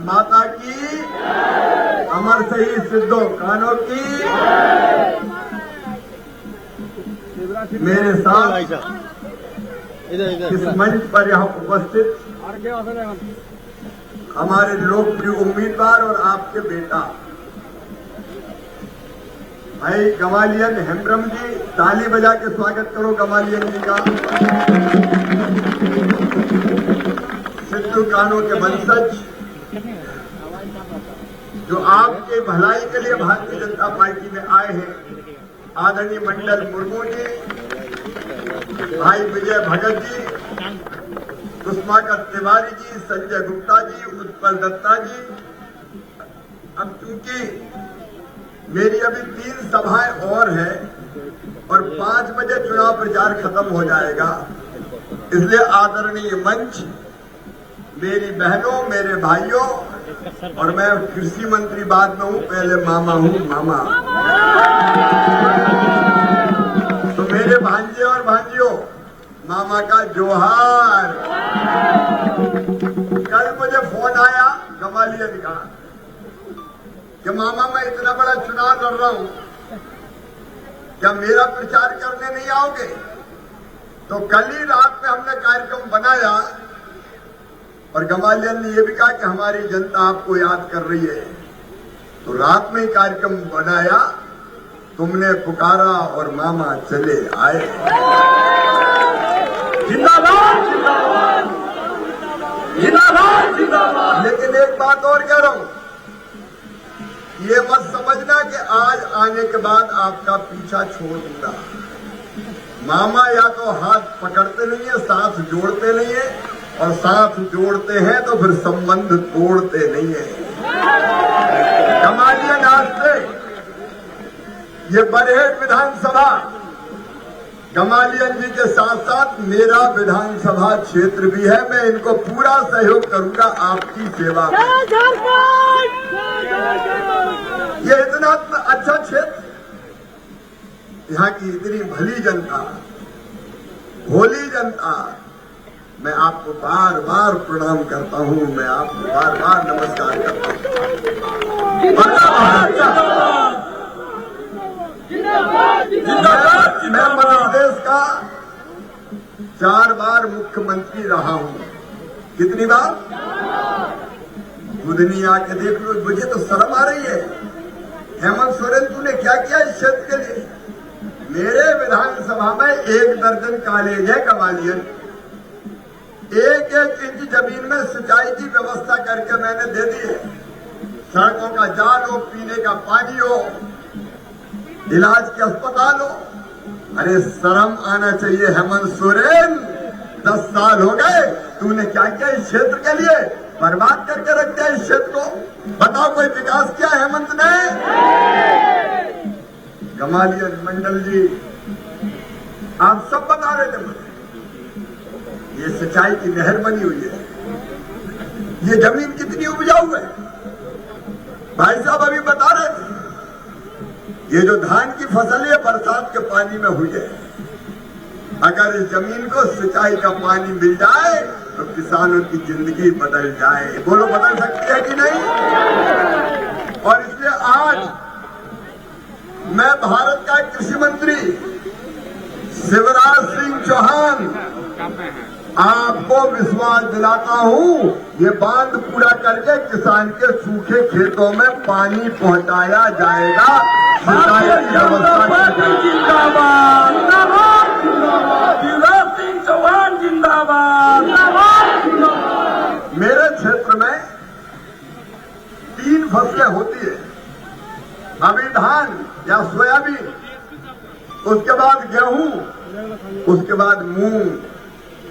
माता की, अमर शहीद सिद्धो कान्हो की। मेरे साथ इस मंच पर यहाँ उपस्थित हमारे लोकप्रिय उम्मीदवार और आपके बेटा भाई गमालियन हेम्ब्रम जी, ताली बजा के स्वागत करो गमालियन जी का। सिद्धू कान्हो के वंशज जो आपके भलाई के लिए भारतीय जनता पार्टी में आए हैं, आदरणीय मंडल मुर्मू जी, भाई विजय भगत जी, कुसुमाकर तिवारी जी, संजय गुप्ता जी, उत्पल दत्ता जी। अब चूंकि मेरी अभी 3 सभाएं और हैं और 5 बजे चुनाव प्रचार खत्म हो जाएगा, इसलिए आदरणीय मंच, मेरी बहनों, मेरे भाइयों, और मैं कृषि मंत्री बाद में हूं, पहले मामा हूं, मामा। तो मेरे भांजे और भांजियों, मामा का जोहार। कल मुझे फोन आया गमालियन का कि मामा मैं इतना बड़ा चुनाव लड़ रहा हूं, क्या मेरा प्रचार करने नहीं आओगे? तो कल ही रात में हमने कार्यक्रम बनाया और गमालियन ने यह भी कहा कि हमारी जनता आपको याद कर रही है। तो रात में ही कार्यक्रम बनाया, तुमने पुकारा और मामा चले आए। जिंदाबाद जिंदाबाद जिंदाबाद जिंदाबाद। लेकिन एक बात और कह रहा हूं, ये मत समझना कि आज आने के बाद आपका पीछा छोड़ दूंगा। मामा या तो हाथ पकड़ते नहीं है, साथ जोड़ते नहीं है, और साथ जोड़ते हैं तो फिर संबंध तोड़ते नहीं है। गमालियन आज से ये बरहेट विधानसभा गमालियन जी के साथ साथ मेरा विधानसभा क्षेत्र भी है। मैं इनको पूरा सहयोग करूंगा आपकी सेवा में। ये इतना अच्छा क्षेत्र, यहाँ की इतनी भली जनता, भोली जनता, मैं आपको बार बार प्रणाम करता हूँ, मैं आपको बार बार नमस्कार करता हूँ। मैं मध्य प्रदेश का 4 बार मुख्यमंत्री रहा हूँ। कितनी बार? बुधनी आके देख लो, मुझे तो शर्म आ रही है। हेमंत सोरेन तूने क्या किया इस क्षेत्र के लिए? मेरे विधानसभा में 1 दर्जन कॉलेज है गमालियन, 1-1 इंच जमीन में सिंचाई की व्यवस्था करके मैंने दे दी है। सड़कों का जाल हो, पीने का पानी हो, इलाज के अस्पताल हो। अरे शर्म आना चाहिए हेमंत सोरेन, 10 साल हो गए, तूने क्या किया इस क्षेत्र के लिए? बर्बाद करके रख दिया इस क्षेत्र को। बताओ कोई विकास किया हेमंत ने? गमालियन मंडल जी, आप सब बता रहे थे मुझे, ये सिंचाई की नहर बनी हुई है, ये जमीन कितनी उपजाऊ है। भाई साहब अभी बता रहे थे, ये जो धान की फसल है बरसात के पानी में हुई है। अगर इस जमीन को सिंचाई का पानी मिल जाए तो किसानों की जिंदगी बदल जाए। बोलो बदल सकती है कि नहीं? और इसलिए आज मैं भारत का कृषि मंत्री शिवराज सिंह चौहान आपको विश्वास दिलाता हूँ, ये बांध पूरा करके किसान के सूखे खेतों में पानी पहुँचाया जाएगा। सिंचाई की व्यवस्था जिंदाबाद, शिवराज सिंह चौहान जिंदाबाद। मेरे क्षेत्र में 3 फसलें होती है, अभी धान या सोयाबीन, उसके बाद गेहूं, उसके बाद मूंग।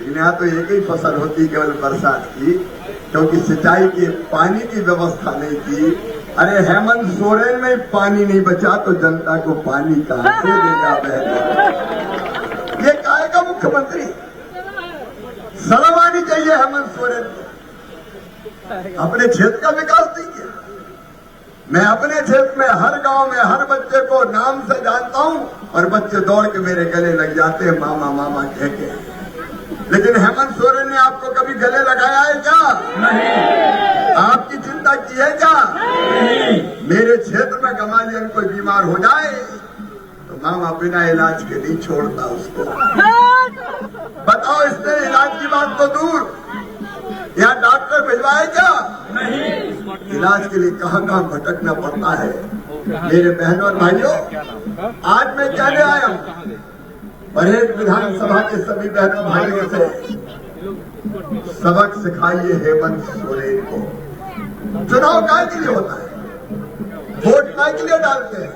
यहाँ तो एक ही फसल होती केवल बरसात की, क्योंकि सिंचाई की पानी की व्यवस्था नहीं की। अरे हेमंत सोरेन में पानी नहीं बचा तो जनता को पानी कहां से देगा बहन? ये कहेगा मुख्यमंत्री? शर्म आनी चाहिए हेमंत सोरेन को। अपने क्षेत्र का विकास नहीं किया। मैं अपने क्षेत्र में हर गांव में हर बच्चे को नाम से जानता हूं और बच्चे दौड़ के मेरे गले लग जाते हैं मामा मामा कह के। लेकिन हेमंत सोरेन ने आपको कभी गले लगाया है क्या? नहीं। आपकी चिंता चिंता की है क्या? मेरे क्षेत्र में गमालियन कोई बीमार हो जाए तो मामा बिना इलाज के नहीं छोड़ता उसको। बताओ, इसने इलाज की बात तो दूर, यहाँ डॉक्टर भिजवाए क्या? इलाज के लिए कहाँ भटकना पड़ता है। मेरे बहनों और भाइयों, आज मैं कहने आया हूँ, बरहेट विधानसभा के सभी बहनों भाइयों से सबक सिखाइए हेमंत सोरेन को। चुनाव काय के लिए होता है? वोट काय के लिए डालते हैं?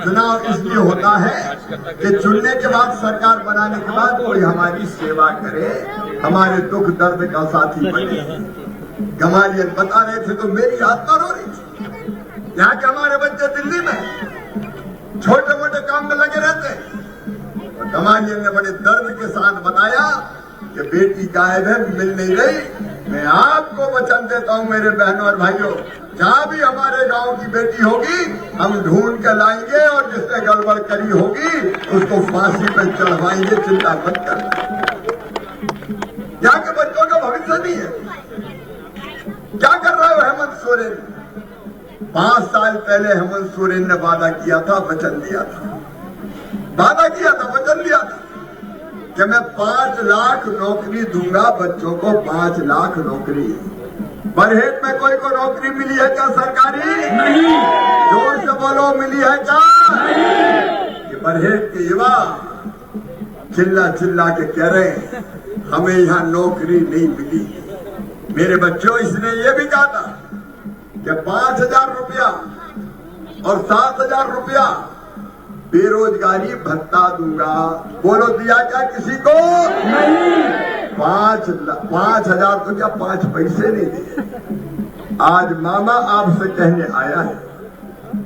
चुनाव इसलिए होता है कि चुनने के बाद, सरकार बनाने के बाद कोई हमारी सेवा करे, हमारे दुख दर्द का साथी बने। गमालियन बता रहे थे तो मेरी आत्मा रो रही थी। यहाँ के हमारे बच्चे दिल्ली में छोटे मोटे काम में लगे रहते हैं। गमालियन ने बड़े दर्द के साथ बताया कि बेटी गायब है, मिल नहीं रही। मैं आपको वचन देता हूँ मेरे बहनों और भाइयों, जहाँ भी हमारे गांव की बेटी होगी हम ढूंढ के लाएंगे और जिसने गड़बड़ करी होगी उसको फांसी पर चढ़वाएंगे। चिंता मत करना। यहाँ के बच्चों का भविष्य नहीं है। क्या कर रहे हो हेमंत सोरेन? 5 साल पहले हेमंत सोरेन ने वादा किया था, वचन दिया था, वचन दिया था कि मैं 5 लाख नौकरी दूंगा बच्चों को, 5 लाख नौकरी। बरहेट में कोई को नौकरी मिली है क्या सरकारी? नहीं। जोर से बोलो, मिली है क्या? नहीं। ये बरहेट के युवा चिल्ला चिल्ला के कह रहे हैं हमें यहाँ नौकरी नहीं मिली। मेरे बच्चों, इसने ये भी कहा था कि 5,000 रुपया और 7,000 रुपया बेरोजगारी भत्ता दूंगा। बोलो, दिया क्या किसी को? नहीं। 5,000 तो क्या 5 पैसे नहीं दिए। आज मामा आपसे कहने आया है,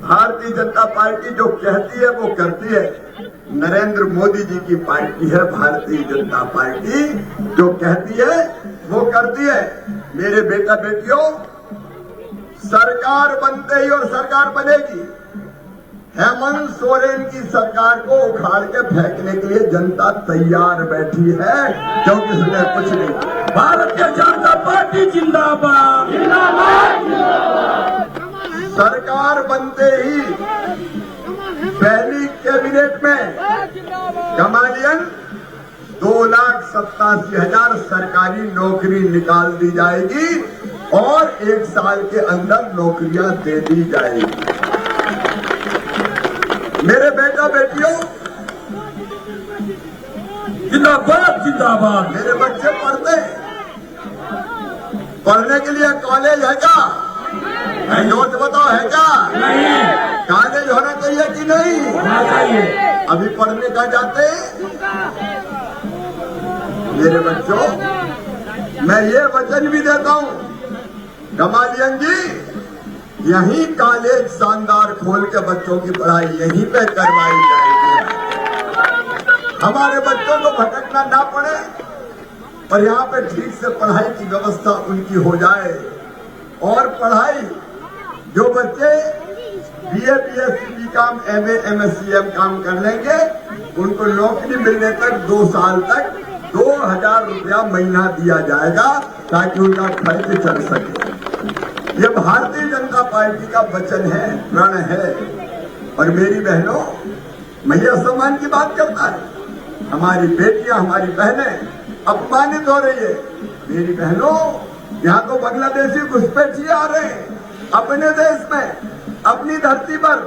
भारतीय जनता पार्टी जो कहती है वो करती है। नरेंद्र मोदी जी की पार्टी है भारतीय जनता पार्टी, जो कहती है वो करती है। मेरे बेटा बेटियों, सरकार बनते ही, और सरकार बनेगी, हेमंत सोरेन की सरकार को उखाड़ के फेंकने के लिए जनता तैयार बैठी है, क्योंकि इसने कुछ नहीं। भारतीय जनता पार्टी जिंदाबाद, जिंदाबाद, जिंदाबाद। सरकार बनते ही पहली कैबिनेट में गमालियन 2,87,000 सरकारी नौकरी निकाल दी जाएगी और 1 साल के अंदर नौकरियां दे दी जाएगी। मेरे बेटा बेटियों, जिंदाबाद, जिंदाबाद। मेरे बच्चे पढ़ने के लिए कॉलेज है क्या? नहीं। जोर से बताओ, है क्या? नहीं। कॉलेज होना चाहिए कि नहीं? होना चाहिए। अभी पढ़ने का जाते? मेरे बच्चों, मैं ये वचन भी देता हूँ, गमालियन जी, यहीं कॉलेज शानदार खोल के बच्चों की पढ़ाई यहीं पे करवाई जाएगी। हमारे बच्चों को भटकना ना पड़े और यहाँ पे ठीक से पढ़ाई की व्यवस्था उनकी हो जाए। और पढ़ाई, जो बच्चे BA, BSc, BCom, MA, MSc, M.Com कर लेंगे, उनको नौकरी मिलने तक 2 साल तक 2,000 रुपया महीना दिया जाएगा, ताकि उनका खर्च चल सके। ये भारतीय जनता पार्टी का वचन है, प्रण है। और मेरी बहनों, महिला सम्मान की बात करता है, हमारी बेटियां, हमारी बहनें अपमानित हो रही है। मेरी बहनों, यहाँ तो बांग्लादेशी घुसपैठिए आ रहे हैं अपने देश में, अपनी धरती पर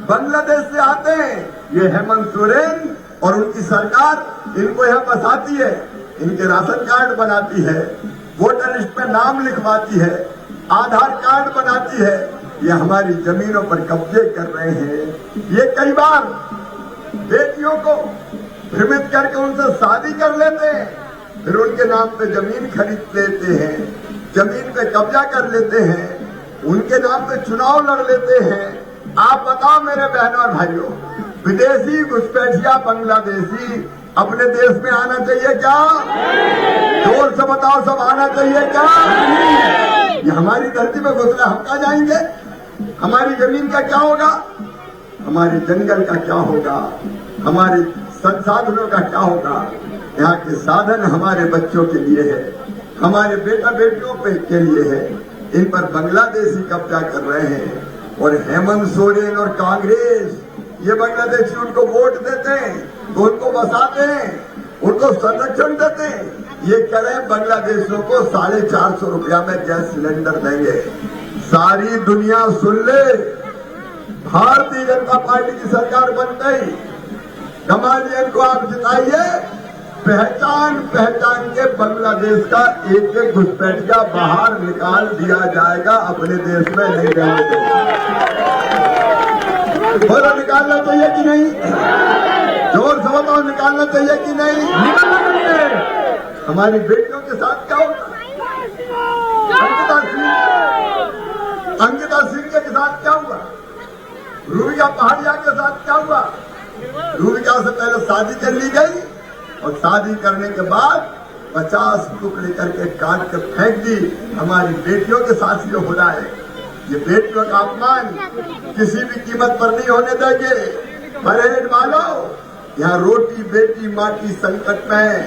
बांग्लादेश से आते हैं। ये हेमंत सोरेन और उनकी सरकार इनको यहाँ बसाती है, इनके राशन कार्ड बनाती है, वोटर लिस्ट में नाम लिखवाती है, आधार कार्ड बनाती है। ये हमारी जमीनों पर कब्जे कर रहे हैं। ये कई बार बेटियों को भ्रमित करके उनसे शादी कर लेते हैं, फिर उनके नाम पे जमीन खरीद लेते हैं, जमीन पे कब्जा कर लेते हैं, उनके नाम पे चुनाव लड़ लेते हैं। आप बताओ मेरे बहनों और भाइयों, विदेशी घुसपैठिया बांग्लादेशी अपने देश में आना चाहिए क्या? जोर से बताओ, सब आना चाहिए क्या? ये हमारी धरती में घुस रहे, हम कहाँ जाएंगे? हमारी जमीन का क्या होगा? हमारे जंगल का क्या होगा? हमारे संसाधनों का क्या होगा? यहाँ के साधन हमारे बच्चों के लिए है, हमारे बेटा बेटियों के लिए है। इन पर बांग्लादेशी कब्जा कर रहे हैं। और हेमंत सोरेन और कांग्रेस ये बांग्लादेशी उनको वोट देते हैं, तो उनको बसाते हैं, उनको संरक्षण देते हैं। ये कह रहे हैं बांग्लादेशियों को 450 रुपया में गैस सिलेंडर देंगे। सारी दुनिया सुन ले, भारतीय जनता पार्टी की सरकार बन गई। गमालियन को आप जिताइए, पहचान पहचान के बांग्लादेश का एक एक घुसपैठिया बाहर निकाल दिया जाएगा, अपने देश में नहीं रहने देंगे। बोलो निकालना चाहिए कि नहीं? जोर से बताओ, निकालना चाहिए कि नहीं? निकालना चाहिए। हमारी बेटियों के साथ क्या होता? अंकिता सिंह के साथ क्या हुआ? रूबिका पहाड़िया के साथ क्या हुआ? रूबिका से पहले शादी कर ली गई और शादी करने के बाद 50 टुकड़े करके काट के फेंक दी। हमारी बेटियों के साथ ये हो रहा है। ये बेटियों का अपमान किसी भी कीमत पर नहीं होने देंगे। परहेज वालों, यहाँ रोटी बेटी माटी संकट में है,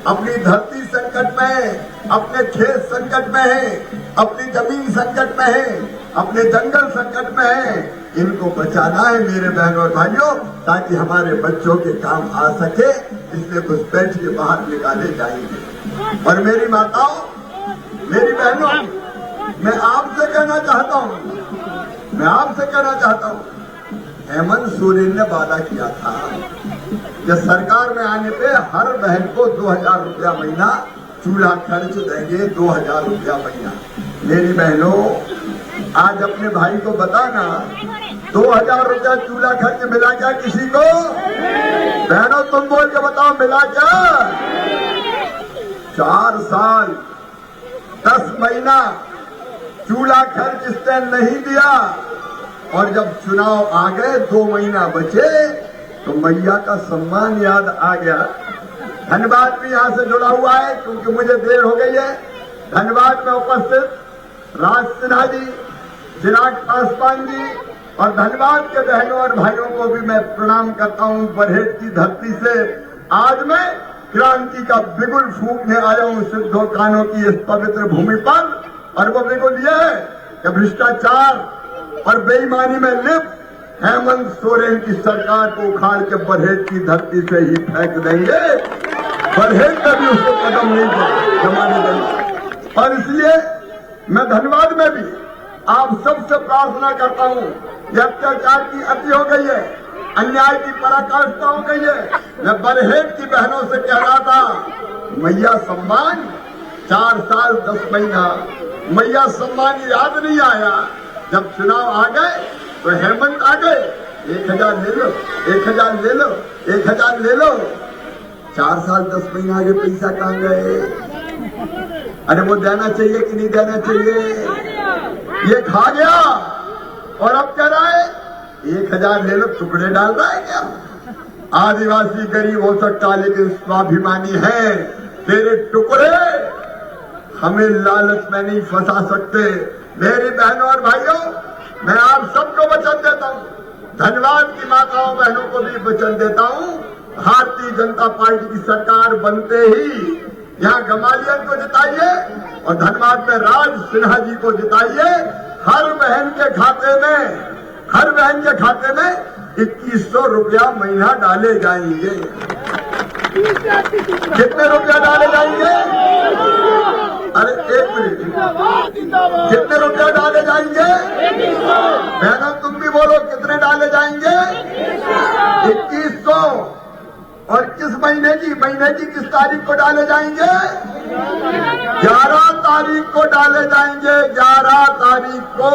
अपनी धरती संकट में है, अपने खेत संकट में है, अपनी जमीन संकट में है, अपने जंगल संकट में है। इनको बचाना है मेरे बहनों और भाइयों, ताकि हमारे बच्चों के काम आ सके। इसलिए घुसपैठ के बाहर निकाले जाएंगे। और मेरी माताओं, मेरी बहनों, मैं आपसे कहना चाहता हूँ, हेमंत सोरेन ने वादा किया था कि सरकार में आने पे हर बहन को 2000 रुपया महीना चूल्हा खर्च देंगे। 2000 रुपया महीना। मेरी बहनों, आज अपने भाई को बताना, 2000 रुपया चूल्हा खर्च मिला क्या किसी को? बहनों तुम बोल के बताओ, मिला क्या? 4 साल 10 महीना चूल्हा खर्च इसने नहीं दिया। और जब चुनाव आ गए, 2 महीना बचे, तो मैया का सम्मान याद आ गया। धन्यवाद भी यहाँ से जुड़ा हुआ है, क्योंकि मुझे देर हो गई है। धन्यवाद में उपस्थित राज सिन्हा जी, चिराग पासवान जी, और धन्यवाद के बहनों और भाइयों को भी मैं प्रणाम करता हूँ। बरहेट की धरती से आज मैं क्रांति का बिगुल फूंकने आया हूँ सिद्धो कान्हों की इस पवित्र भूमि पर। और वो बिगुल ये है कि भ्रष्टाचार और बेईमानी में लिप्त हेमंत सोरेन की सरकार को उखाड़ के बरहेट की धरती से ही फेंक देंगे। बरहेट में भी उसको कदम नहीं जमाने देंगे। और इसलिए मैं धन्यवाद में भी आप सबसे प्रार्थना करता हूँ, ये अत्याचार की अति हो गई है, अन्याय की पराकाष्ठा हो गई है। मैं बरहेट की बहनों से कह रहा था, मैया सम्मान 4 साल 10 महीना, मैया सम्मान याद नहीं आया। जब चुनाव आ गए तो हेमंत आ गए, 1000 ले लो, 1000 ले लो, 1000 ले लो। 4 साल 10 महीना आगे पैसा कहाँ गए? अरे वो देना चाहिए कि नहीं देना चाहिए? ये खा गया और अब कह रहा है 1000 ले लो, टुकड़े डाल रहा है क्या? आदिवासी गरीब हो सकता है, लेकिन स्वाभिमानी है। तेरे टुकड़े हमें लालच में नहीं फंसा सकते। मेरी बहनों और भाइयों, मैं आप सबको वचन देता हूँ, धन्यवाद की माताओं बहनों को भी वचन देता हूँ, भारतीय जनता पार्टी की सरकार बनते ही यहाँ गमालियन को जिताइए और धनबाद में राज सिन्हा जी को जिताइए। हर बहन के खाते में 2100 रुपया महीना डाले जाएंगे। कितने रुपया डाले जाएंगे? अरे एक मिनट, कितने रुपया डाले जाएंगे? बहनों तुम भी बोलो, कितने डाले जाएंगे? 2100। और किस महीने की किस तारीख को डाले जाएंगे? 11 तारीख को डाले जाएंगे। 11 तारीख को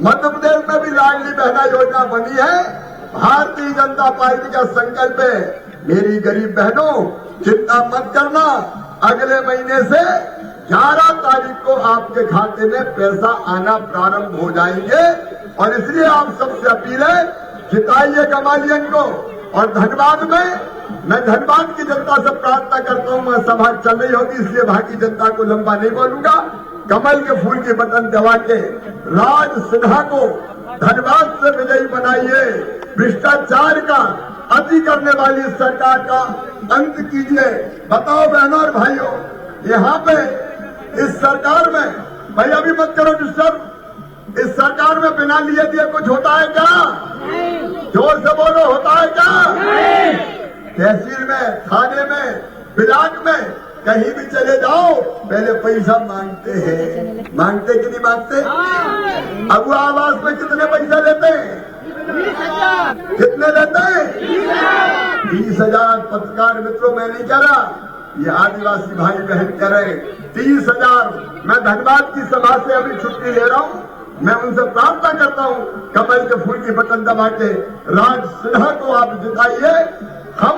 मध्य प्रदेश में भी लाडली बहना योजना बनी है। भारतीय जनता पार्टी का संकल्प है, मेरी गरीब बहनों चिंता मत करना, अगले महीने से 11 तारीख को आपके खाते में पैसा आना प्रारंभ हो जाएंगे। और इसलिए आप सबसे अपील है, जिताइए गमालियन को। और धनबाद में मैं धनबाद की जनता से प्रार्थना करता हूं, मैं सभा चल रही होगी इसलिए बाकी जनता को लंबा नहीं बोलूंगा। कमल के फूल के बटन दबा के राज सिन्हा को धनबाद से विजयी बनाइए। भ्रष्टाचार का अति करने वाली सरकार का अंत कीजिए। बताओ बहनों और भाइयों, यहाँ पे इस सरकार में भाई अभी मत करो डिस्टर्ब। इस सरकार में बिना लिए दिए कुछ होता है क्या? जोर से बोलो, होता है क्या? तहसील में, थाने में, ब्लॉक में, कहीं भी चले जाओ पहले पैसा मांगते हैं। मांगते कि नहीं मांगते? अब वो आवास में कितने पैसा लेते हैं? 20,000। कितने लेते हैं? 20,000। पत्रकार मित्रों, मैं नहीं कह रहा, ये आदिवासी भाई बहन कह रहे 30,000। मैं धनबाद की सभा से अभी छुट्टी ले रहा हूँ। मैं उनसे प्रार्थना करता हूँ, कमल के फूल की बटन दबा के राज सिन्हा को आप जिताइए। हम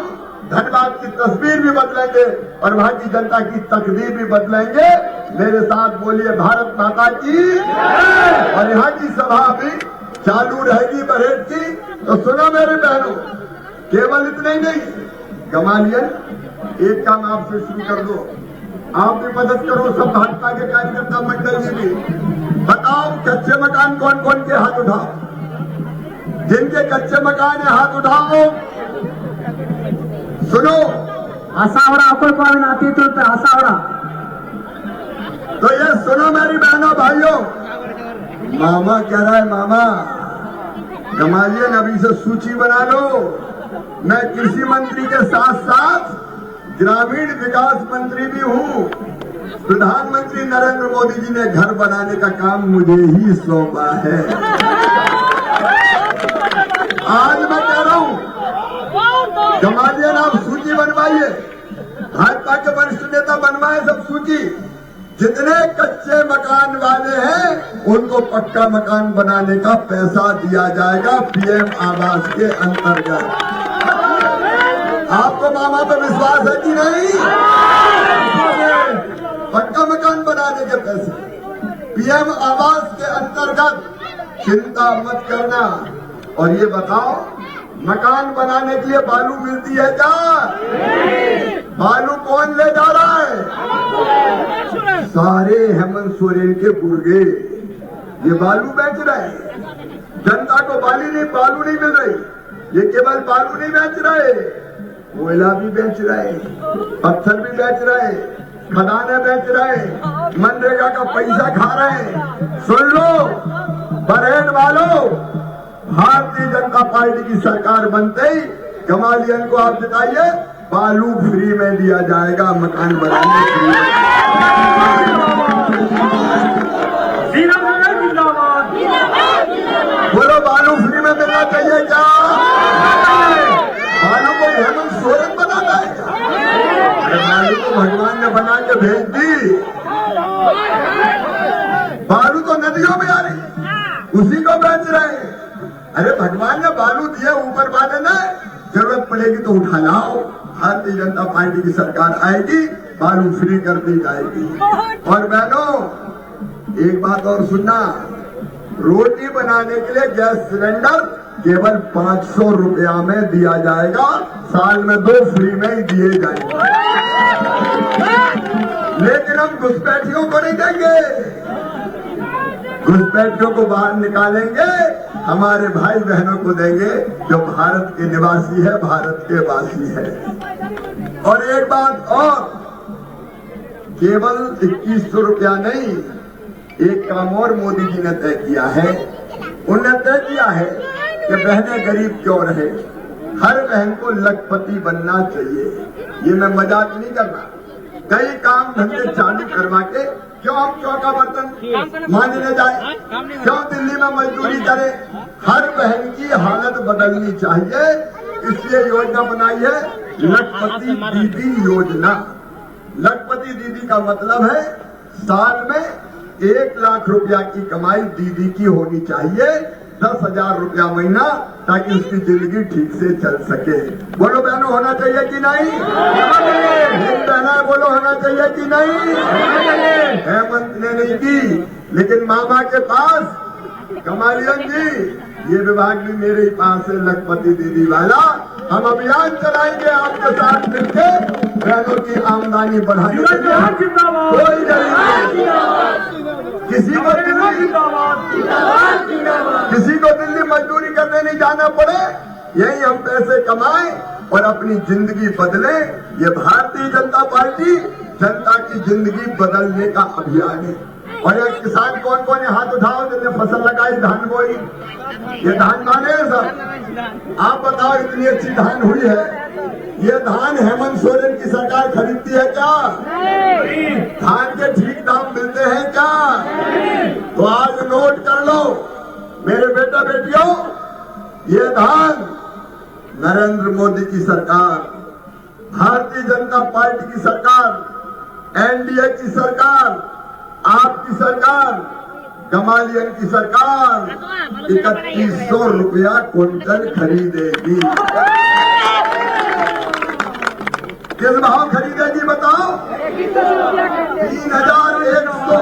धनबाद की तस्वीर भी बदलेंगे और वहां की जनता की तकदीर भी बदलेंगे। मेरे साथ बोलिए भारत माता की। और यहाँ की सभा भी चालू रहेगी परेड की। तो सुनो मेरे बहनों, केवल इतना ही नहीं, गमालियन एक काम आपसे शुरू कर दो, आप भी मदद करो, सब भाजपा के कार्यकर्ता मंडल में भी। बताओ कच्चे मकान कौन कौन के हाथ उठाओ, जिनके कच्चे मकान है हाथ उठाओ। सुनो, असावड़ा कोई पावन आती तो असावड़ा। तो ये सुनो मेरी बहनों भाइयों, मामा कह रहा है, मामा गमालियन अभी से सूची बना लो। मैं कृषि मंत्री के साथ साथ ग्रामीण विकास मंत्री भी हूँ। प्रधानमंत्री नरेंद्र मोदी जी ने घर बनाने का काम मुझे ही सौंपा है। आज मैं कह रहा हूँ, गमालियन आप सूची बनवाइए, भाजपा के वरिष्ठ नेता बनवाए सब सूची। जितने कच्चे मकान वाले हैं उनको पक्का मकान बनाने का पैसा दिया जाएगा पीएम आवास के अंतर्गत। आपको मामा पे विश्वास है कि नहीं? पक्का मकान बनाने के पैसे पीएम आवास के अंतर्गत, चिंता मत करना। और ये बताओ, मकान बनाने के लिए बालू मिलती है क्या? बालू कौन ले जा रहा है? सारे हेमंत सोरेन के बुर्गे ये बालू बेच रहे हैं। जनता को बालू नहीं मिल रही। ये केवल बालू नहीं बेच रहे, कोयला भी बेच रहे, पत्थर भी बेच रहे, खदानें बेच रहे, मनरेगा का पैसा खा रहे। सुन लो बरहेट वालों, भारतीय जनता पार्टी की सरकार बनते ही गमालियन को आप जिताइए, बालू फ्री में दिया जाएगा, मकान बनाने फ्री में। बोलो बालू फ्री में मिलना चाहिए क्या? बालू को हेमंत सोरेन बनाता है क्या? अरे बालू तो भगवान ने बना के भेज दी। बालू तो नदियों में आ रही, उसी को बेच रहे हैं। अरे भगवान ने बालू दिया, ऊपर वाले ने, जरूरत पड़ेगी तो उठा लाओ। भारतीय जनता पार्टी की सरकार आएगी, बालू फ्री कर दी जाएगी। और बहनों एक बात और सुनना, रोटी बनाने के लिए गैस सिलेंडर केवल 500 रुपया में दिया जाएगा, साल में 2 फ्री में ही दिए जाएंगे। लेकिन हम घुसपैठियों को नहीं देंगे, घुसपैठियों को बाहर निकालेंगे, हमारे भाई बहनों को देंगे जो भारत के निवासी है, भारत के वासी है। और एक बात और, केवल 2100 रुपया नहीं, एक काम और मोदी जी ने तय किया है। उन्होंने तय किया है कि बहनें गरीब क्यों रहे, हर बहन को लखपति बनना चाहिए। ये मैं मजाक नहीं कर रहा। कई काम धंधे चालू करवा के क्यों हम चौका बर्तन मांगने जाए, क्यों दिल्ली में मजदूरी करें? हर बहन की हालत बदलनी चाहिए, इसलिए योजना बनाई है लखपति दीदी योजना। लखपति दीदी का मतलब है साल में 1 लाख रुपया की कमाई दीदी की होनी चाहिए, 10,000 रुपया महीना, ताकि उसकी जिंदगी ठीक से चल सके। बोलो बहनों, होना चाहिए कि नहीं? बहना बोलो, होना चाहिए कि नहीं? हेमंत ने नहीं की, लेकिन मामा के पास गमालियन जी, ये विभाग भी मेरे ही पास है, लखपति दीदी वाला। हम अभियान चलाएंगे आपके साथ मिलकर, बहनों की आमदनी बढ़ाने के लिए। कोई किसी को दिल्ली मजदूरी करने नहीं जाना पड़े, यही हम पैसे कमाएं और अपनी जिंदगी बदले। ये भारतीय जनता पार्टी जनता की जिंदगी बदलने का अभियान है। और ये किसान कौन कौन है हाथ उठाओ जिसने फसल लगाई, धान बोई? ये धान माने सब? आप बताओ, इतनी अच्छी धान हुई है, ये धान हेमंत सोरेन की सरकार खरीदती है क्या? धान के ठीक दाम मिलते हैं क्या? तो आज नोट कर लो मेरे बेटा बेटियों, ये धान नरेंद्र मोदी की सरकार, भारतीय जनता पार्टी की सरकार, एनडीए की सरकार, आपकी सरकार, गमालियन की सरकार 3100 रुपया क्विंटल खरीदेगी। किस भाव खरीदेगी बताओ? 3100।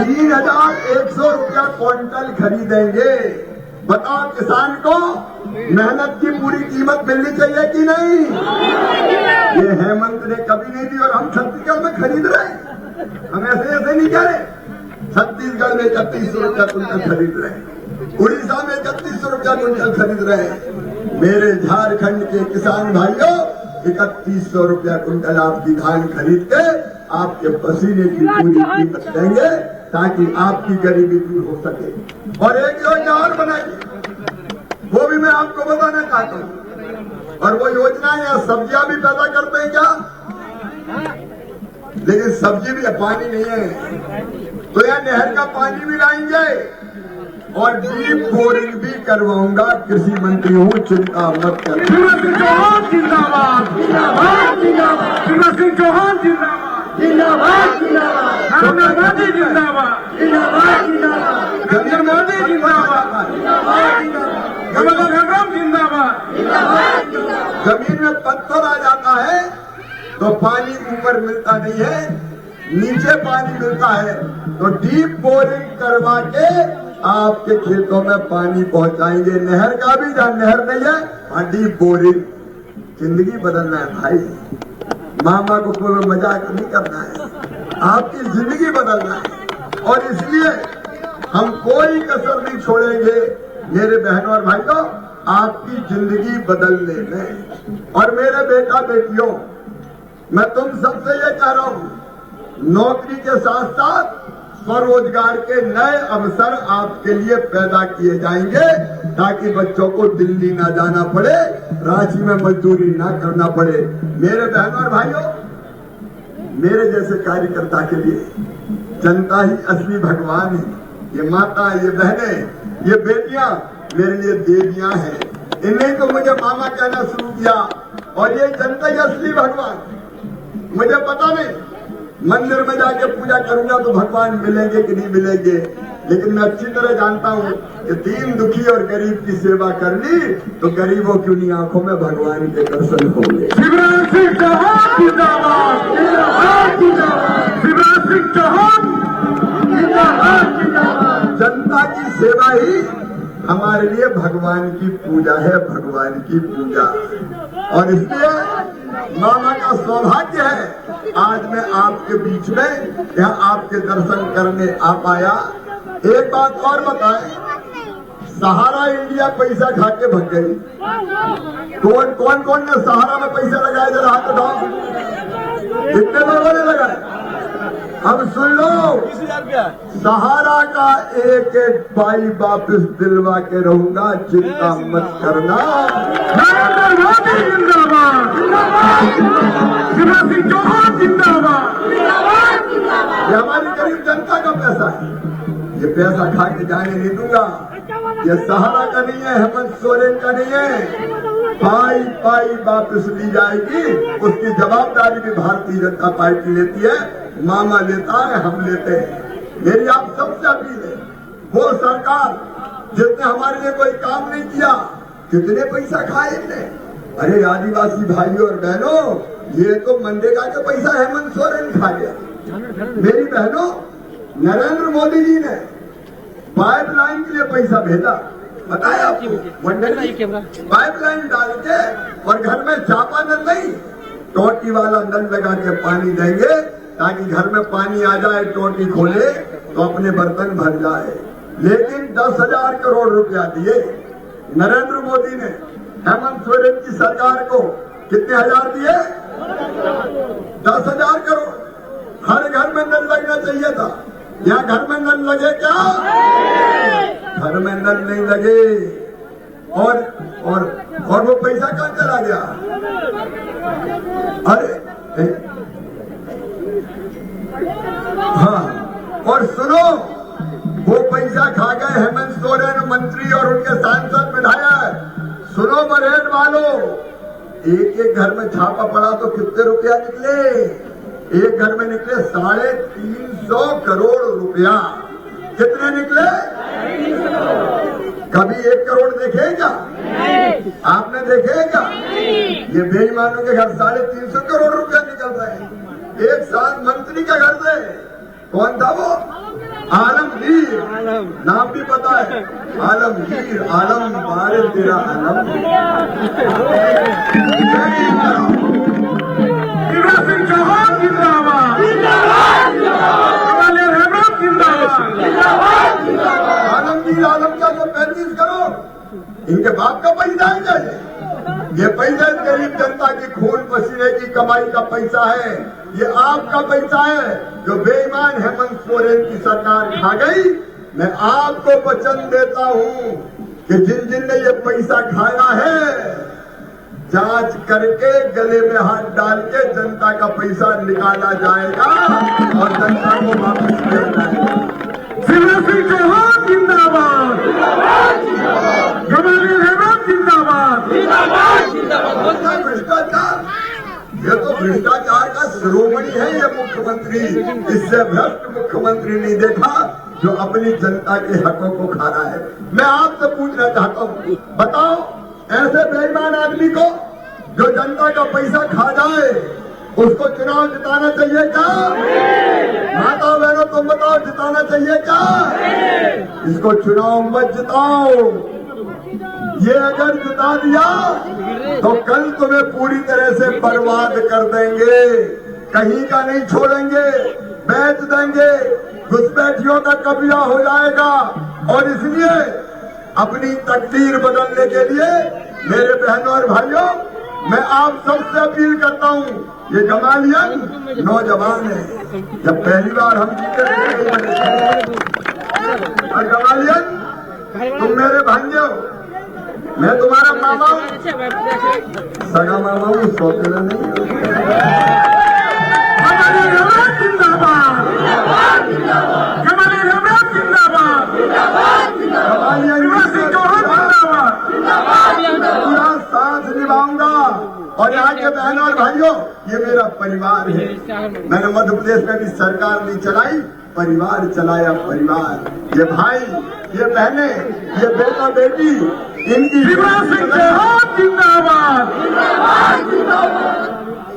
3100 रुपया क्विंटल खरीदेंगे। बताओ किसान को मेहनत की पूरी कीमत मिलनी चाहिए कि नहीं? ये हेमंत ने कभी नहीं दी और हम छत्तीसगढ़ में खरीद रहे हैं। हम ऐसे नहीं कह रहे। छत्तीसगढ़ में 3100 रुपया क्विंटल खरीद रहे हैं, उड़ीसा में 3100 रुपया क्विंटल खरीद रहे हैं। मेरे झारखंड के किसान भाइयों 3100 रुपया क्विंटल आपकी धान खरीद के आपके पसीने की पूरी कीमत देंगे ताकि आपकी गरीबी दूर हो सके। और एक योजना और बनाई, वो भी मैं आपको बताना चाहता हूँ। और वो योजना या सब्जियां भी पैदा करते हैं क्या? लेकिन सब्जी भी पानी नहीं है, तो यह नहर का पानी भी लाएंगे और डीप बोरिंग भी करवाऊंगा। कृषि मंत्री हूँ, चिंता मत कर। शिवराज सिंह चौहान जिंदाबाद, जिंदाबाद, जिंदाबाद। शिवराज सिंह चौहान जिंदाबाद, जिंदाबाद, जिंदाबाद। नरेंद्र मोदी जिंदाबाद, जिंदाबाद, जिंदाबाद। नरेंद्र मोदी जिंदाबाद, जिंदाबाद, जिंदाबाद। कमला नेहरू जिंदाबाद, जिंदाबाद, जिंदाबाद। जमीन में पत्थर आ जाता है तो पानी ऊपर मिलता नहीं है, नीचे पानी मिलता है। तो डीप बोरिंग करवा के आपके खेतों में पानी पहुंचाएंगे। नहर का भी, जहां नहर नहीं है वहां डीप बोरिंग। जिंदगी बदलना है भाई, मामा को कोई मजाक नहीं करना है, आपकी जिंदगी बदलना है। और इसलिए हम कोई कसर नहीं छोड़ेंगे मेरे बहनों और भाइयों आपकी जिंदगी बदलने में। और मेरे बेटा बेटियों, मैं तुम सबसे ये कह रहा हूं, नौकरी के साथ साथ स्वरोजगार के नए अवसर आपके लिए पैदा किए जाएंगे ताकि बच्चों को दिल्ली ना जाना पड़े, रांची में मजदूरी ना करना पड़े। मेरे बहनों और भाइयों, मेरे जैसे कार्यकर्ता के लिए जनता ही असली भगवान है। ये माता, ये बहनें, ये बेटियां मेरे लिए देवियां हैं। इन्हें तो मुझे मामा कहना शुरू किया और ये जनता ही असली भगवान। मुझे पता नहीं मंदिर में जाके पूजा करूंगा तो भगवान मिलेंगे कि नहीं मिलेंगे, लेकिन मैं अच्छी तरह जानता हूँ कि दीन दुखी और गरीब की सेवा करनी तो गरीबों की उन्हीं आंखों में भगवान के दर्शन होंगे। शिवराज सिंह चौहान जिंदाबाद, जिंदाबाद, जिंदाबाद। शिवराज सिंह चौहान जिंदाबाद, जिंदाबाद। जनता की सेवा ही हमारे लिए भगवान की पूजा है, भगवान की पूजा। और इसलिए मामा का सौभाग्य है आज मैं आपके बीच में यहाँ आपके दर्शन करने आ पाया। एक बात और बताएं, सहारा इंडिया पैसा खा के भग गई। कौन कौन ने सहारा में पैसा लगाया, जरा हाथ उठाओ। कितने लोगों ने लगाए? अब सुन लो, सहारा का एक एक पाई वापस दिलवा के रहूंगा, चिंता मत करना। नरेंद्र मोदी जिंदाबाद, शिवराज सिंह चौहान जिंदाबाद, ये हमारी गरीब जनता का पैसा है, ये पैसा खा के जाने नहीं दूंगा। ये सहारा का नहीं है, हेमंत सोरेन का नहीं है। पाई पाई वापस ली जाएगी, उसकी जवाबदारी भी भारतीय जनता पार्टी लेती है। मामा लेता है, हम लेते हैं। मेरी आप सबसे अपील है, वो सरकार जिसने हमारे लिए कोई काम नहीं किया, कितने पैसा खाए इसने। अरे आदिवासी भाइयों और बहनों, ये तो मनरेगा का पैसा हेमंत सोरेन खा गया। मेरी बहनों, नरेंद्र मोदी जी ने पाइपलाइन के लिए पैसा भेजा, बताया आपको। पाइपलाइन डाल के और घर में चापा नल नहीं, टोटी वाला नल लगा के पानी देंगे ताकि घर में पानी आ जाए, टोटी खोले तो अपने बर्तन भर जाए। लेकिन 10,000 करोड़ रुपया दिए नरेंद्र मोदी ने हेमंत सोरेन की सरकार को कितने हजार दिए? 10,000 करोड़। हर घर में नल लगना चाहिए था। यहाँ घर में नल लगे क्या? घर में नल नहीं लगे। और वो पैसा कहाँ चला गया? अरे हाँ, और सुनो, वो पैसा खा गए हेमंत सोरेन मंत्री और उनके सांसद विधायक। सुनो बरहेट वालों, एक घर में छापा पड़ा तो कितने रुपया निकले? एक घर में निकले 350 करोड़ रुपया। कितने निकले? कभी 1 करोड़ देखे क्या? आपने देखे क्या? ये बेईमानों के घर 350 करोड़ रुपया निकल रहे हैं एक साथ मंत्री के घर से। कौन था वो? आलमगीर, नाम भी पता है, आलमगीर। आलम मारे तेरा आलम। शिवराज सिंह चौहान जिंदाबाद, ग्वालियर हेमंत जिंदाबाद। आलमगीर आलम का जो 35 करोड़ इनके बाप का पैसा है क्या? ये पैसा गरीब जनता की खून पसीने की कमाई का पैसा है। ये आपका पैसा है जो बेईमान हेमंत सोरेन की सरकार खा गई। मैं आपको वचन देता हूं कि जिन जिन ने ये पैसा खाया है, जांच करके गले में हाथ डाल के जनता का पैसा निकाला जाएगा और जनता को वापस किया जाएगा। शिवराज सिंह चौहान जिंदाबाद, ग्वालियर हेमंत जिंदाबाद। भ्रष्टाचार, ये तो भ्रष्टाचार का शिरोमणि है ये मुख्यमंत्री। इससे भ्रष्ट मुख्यमंत्री नहीं देखा जो अपनी जनता के हकों को खा रहा है। मैं आपसे पूछना चाहता हूँ, बताओ ऐसे बेईमान आदमी को जो जनता का पैसा खा जाए, उसको चुनाव जिताना चाहिए क्या? माता बहनों तुम बताओ, जिताना चाहिए क्या? इसको चुनाव मत जिताओ। ये अगर जिता दिया तो कल तुम्हें पूरी तरह से बर्बाद कर देंगे, कहीं का नहीं छोड़ेंगे, बेच देंगे, घुसपैठियों का कब्जा हो जाएगा। और इसलिए अपनी तकदीर बदलने के लिए मेरे बहनों और भाइयों, मैं आप सबसे अपील करता हूं, ये गमालियन नौजवान है। जब पहली बार हम जीते थे, और गमालियन तुम मेरे भांजे हो, मैं तुम्हारा मामा हूँ, सगा मामा हूँ, सौतेला नहीं हूँ। ग्वालियर हेमंत जिंदाबाद, ग्वालियर हेमंत जिंदाबाद, शिवराज सिंह चौहान जिंदाबाद। पूरा साथ निभाऊंगा। और यहाँ के बहनों और भाइयों, ये मेरा परिवार है। मैंने मध्य प्रदेश में भी सरकार नहीं चलाई, परिवार चलाया। परिवार, ये भाई, ये बहने, ये बेटा बेटी, इनकी शिवराज सिंह चौहान जिंदाबाद,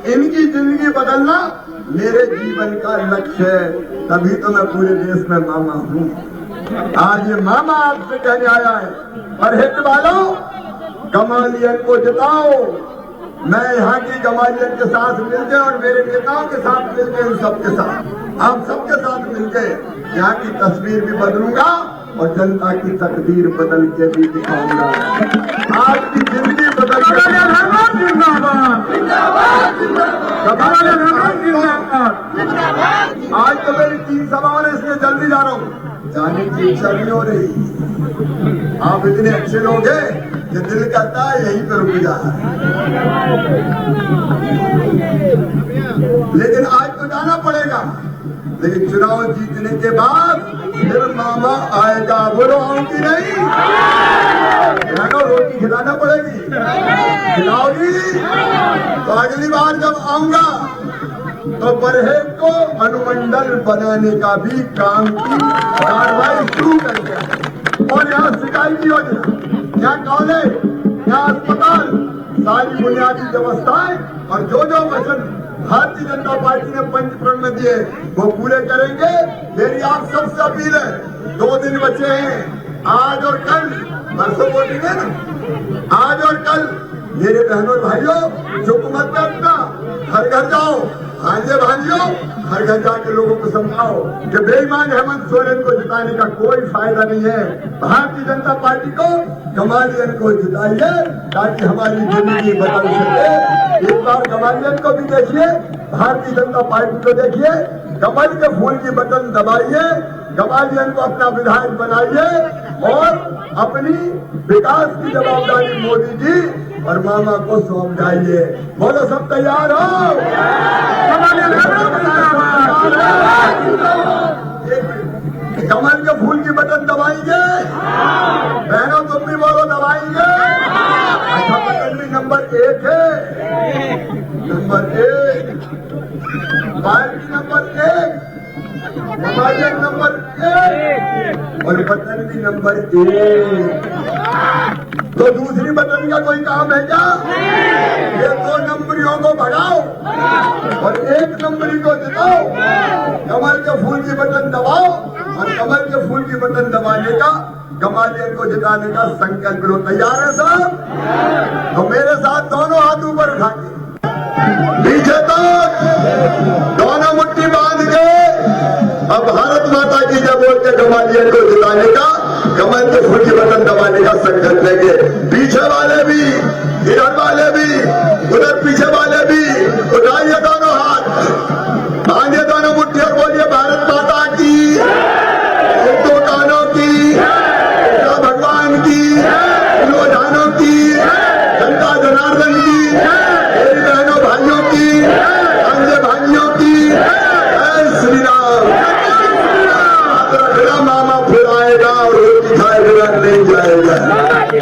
इनकी जिंदगी बदलना मेरे जीवन का लक्ष्य है। तभी तो मैं पूरे देश में मामा हूँ। आज ये मामा आपसे कहने आया है, बरहेट वालों, गमालियन को जिताओ। मैं यहाँ की गमालियन के साथ मिलकर और मेरे नेताओं के साथ मिलकर, इन सबके साथ, आप सबके साथ मिलकर यहाँ की तस्वीर भी बदलूंगा और जनता की तकदीर बदल के भी दिखाऊंगा। आपकी जिंदगी बदल के। ग्वालियर हेमंत जिंदाबाद, ग्वालियर हेमंत जिंदाबाद। आज तो मेरी 3 सभाओं है, इसलिए जल्दी जा रहा हूँ, जाने की इच्छा नहीं हो रही। आप इतने अच्छे लोग हैं कि दिल करता है यहीं पर रुक जा। लेकिन आज तो जाना पड़ेगा। लेकिन चुनाव जीतने के बाद फिर मामा आएगा। बोलो आऊं कि नहीं? बहनों, रोटी खिलाना पड़ेगी, खिलाओगी? तो अगली बार जब आऊंगा तो बरहेट को अनुमंडल बनाने का भी काम की कार्रवाई शुरू करेंगे। और यहाँ सिंचाई की योजना, यहाँ कॉलेज, यहाँ अस्पताल, सारी बुनियादी व्यवस्थाएं और जो वचन भारतीय जनता पार्टी ने पंचप्रण में दिए वो पूरे करेंगे। मेरी आप सबसे अपील है, 2 दिन बचे हैं, आज और कल, परसों वोटिंग है ना, आज और कल। मेरे बहनों और भाइयों, जो मत करना, घर घर जाओ, भांजे भांजियों, हर घर जाके लोगों को समझाओ कि बेईमान हेमंत सोरेन को जिताने का कोई फायदा नहीं है। भारतीय जनता पार्टी को, गमालियन को जिताइए ताकि हमारी जिंदगी बदल सके। एक बार गमालियन को भी देखिए, भारतीय जनता पार्टी को देखिए, कमल के फूल की बटन दबाइए, गमालियन को अपना विधायक बनाइए और अपनी विकास की जवाबदारी मोदी जी और मामा को सौंप जाइए। बोलो सब तैयार हो? कमल के फूल की बटन दबाएंगे, बहनों तुम भी बोलो दबाएंगे। अच्छा बटन भी नंबर 1 है, नंबर 1 पार्टी नंबर 1, गमालियन नंबर 1 और बटन भी नंबर 1। तो दूसरी बटन का कोई काम है क्या? ये 2 नंबरियों को भगाओ और 1 नंबरी को जिताओ। कमल के फूल की बटन दबाओ और कमल के फूल की बटन दबाने का, गमालियन को जिताने का संकल्प लो। तैयार है साहब? तो मेरे साथ दोनों हाथ ऊपर उठा के पीछे तक दोनों मुट्ठी बांध के अब भारत माता की जय बोल के गमालियन को जिताने का, कमल के फूल की बटन दबाने का संकल्प लेंगे।